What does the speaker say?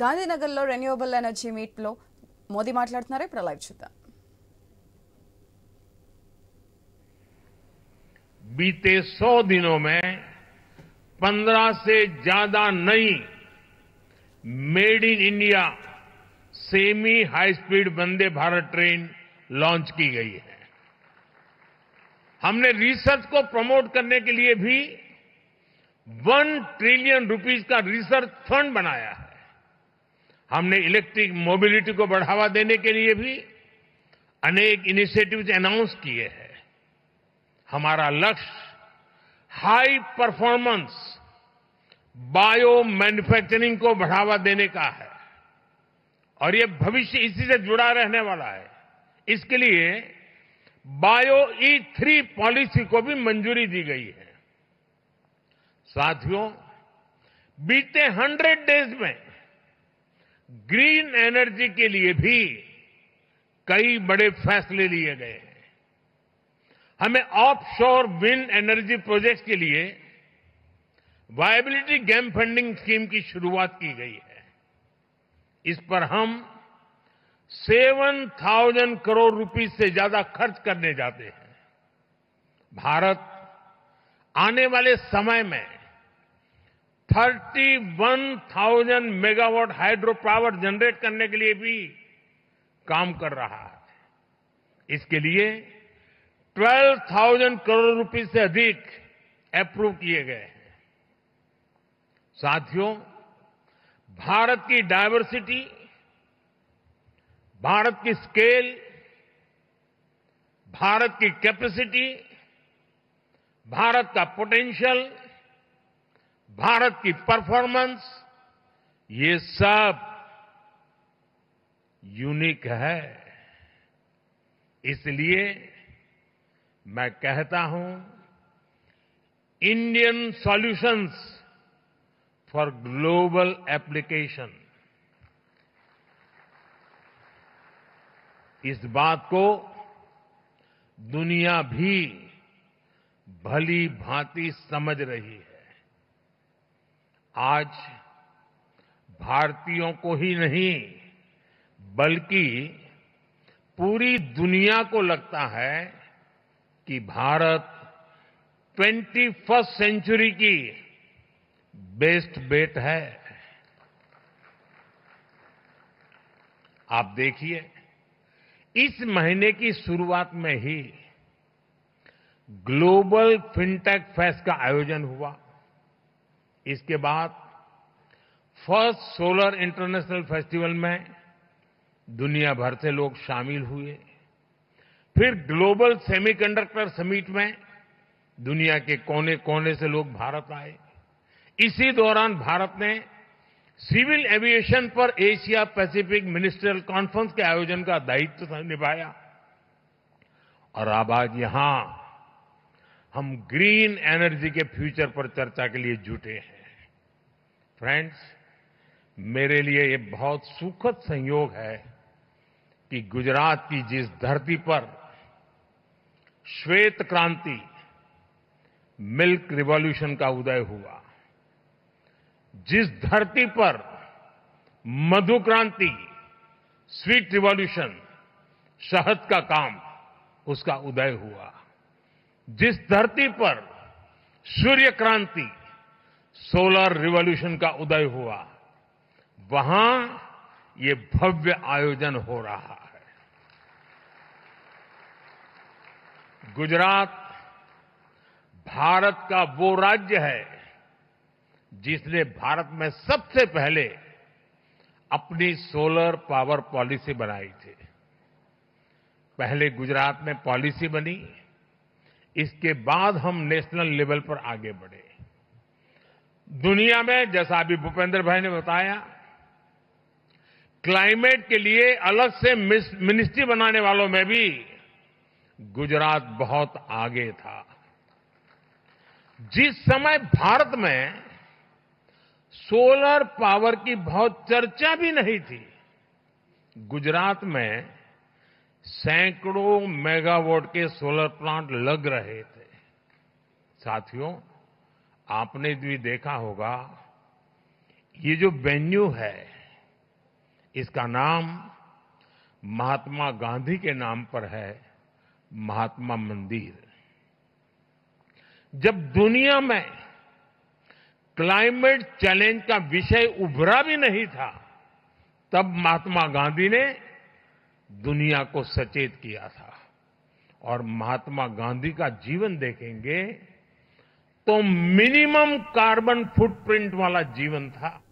గాంధీనగర్లో renewable energy మీట్లో మోదీ మాట్లాడుతున్నారు. ఇప్పుడు లైవ్ చూద్దాం. बीते 100 दिनों में 15 से ज्यादा नई made in India semi high speed Vande Bharat train launch की गई है. हमने रिसर्च को प्रमोट करने के लिए भी 1 ट्रिलियन रुपीस का रिसर्च फंड बनाया है. हमने इलेक्ट्रिक मोबिलिटी को बढ़ावा देने के लिए भी अनेक इनिशिएटिव्स अनाउंस किए हैं. हमारा लक्ष्य हाई परफॉर्मेंस बायो मैन्युफैक्चरिंग को बढ़ावा देने का है और ये भविष्य इसी से जुड़ा रहने वाला है. इसके लिए बायो E3 पॉलिसी को भी मंजूरी दी गई है. साथियों, बीते 100 डेज में ग्रीन एनर्जी के लिए भी कई बड़े फैसले लिए गए हैं. हमें ऑफशोर विंड एनर्जी प्रोजेक्ट्स के लिए वायबिलिटी गैप फंडिंग स्कीम की शुरुआत की गई है. इस पर हम 7,000 करोड़ रुपए से ज्यादा खर्च करने जाते हैं. भारत आने वाले समय में 31,000 मेगावाट हाइड्रो पावर जनरेट करने के लिए भी काम कर रहा है. इसके लिए 12,000 करोड़ रुपए से अधिक अप्रूव किए गए हैं. साथियों, भारत की डायवर्सिटी, भारत की स्केल, भारत की कैपेसिटी, भारत का पोटेंशियल, भारत की परफॉर्मेंस, ये सब यूनिक है. इसलिए मैं कहता हूं, Indian solutions for global application. इस बात को दुनिया भी भली भांति समझ रही है. आज भारतीयों को ही नहीं बल्कि पूरी दुनिया को लगता है कि भारत 21st सेंचुरी की बेस्ट बेट है. आप देखिए, इस महीने की शुरुआत में ही ग्लोबल फिनटेक फेस्ट का आयोजन हुआ. इसके बाद फर्स्ट सोलर इंटरनेशनल फेस्टिवल में दुनिया भर से लोग शामिल हुए. फिर ग्लोबल सेमीकंडक्टर समिट में दुनिया के कोने कोने से लोग भारत आए. इसी दौरान भारत ने सिविल एविएशन पर एशिया पैसिफिक मिनिस्ट्रियल कॉन्फ्रेंस के आयोजन का दायित्व निभाया. और अब आज यहां हम ग्रीन एनर्जी के फ्यूचर पर चर्चा के लिए जुटे हैं. फ्रेंड्स, मेरे लिए ये बहुत सुखद संयोग है कि गुजरात की जिस धरती पर श्वेत क्रांति, मिल्क रिवॉल्यूशन का उदय हुआ, जिस धरती पर मधु क्रांति, स्वीट रिवॉल्यूशन, शहद का काम, उसका उदय हुआ, जिस धरती पर सूर्य क्रांति, सोलर रिवॉल्यूशन का उदय हुआ, वहां ये भव्य आयोजन हो रहा है. गुजरात भारत का वो राज्य है जिसने भारत में सबसे पहले अपनी सोलर पावर पॉलिसी बनाई थी. पहले गुजरात में पॉलिसी बनी, इसके बाद हम नेशनल लेवल पर आगे बढ़े. दुनिया में, जैसा अभी भूपेंद्र भाई ने बताया, क्लाइमेट के लिए अलग से मिनिस्ट्री बनाने वालों में भी गुजरात बहुत आगे था. जिस समय भारत में सोलर पावर की बहुत चर्चा भी नहीं थी, गुजरात में सैकड़ों मेगावाट के सोलर प्लांट लग रहे थे. साथियों, आपने भी देखा होगा, ये जो वेन्यू है, इसका नाम महात्मा गांधी के नाम पर है, महात्मा मंदिर। जब दुनिया में क्लाइमेट चैलेंज का विषय उभरा भी नहीं था, तब महात्मा गांधी ने दुनिया को सचेत किया था। और महात्मा गांधी का जीवन देखेंगे तो मिनिमम कार्बन फुटप्रिंट वाला जीवन था।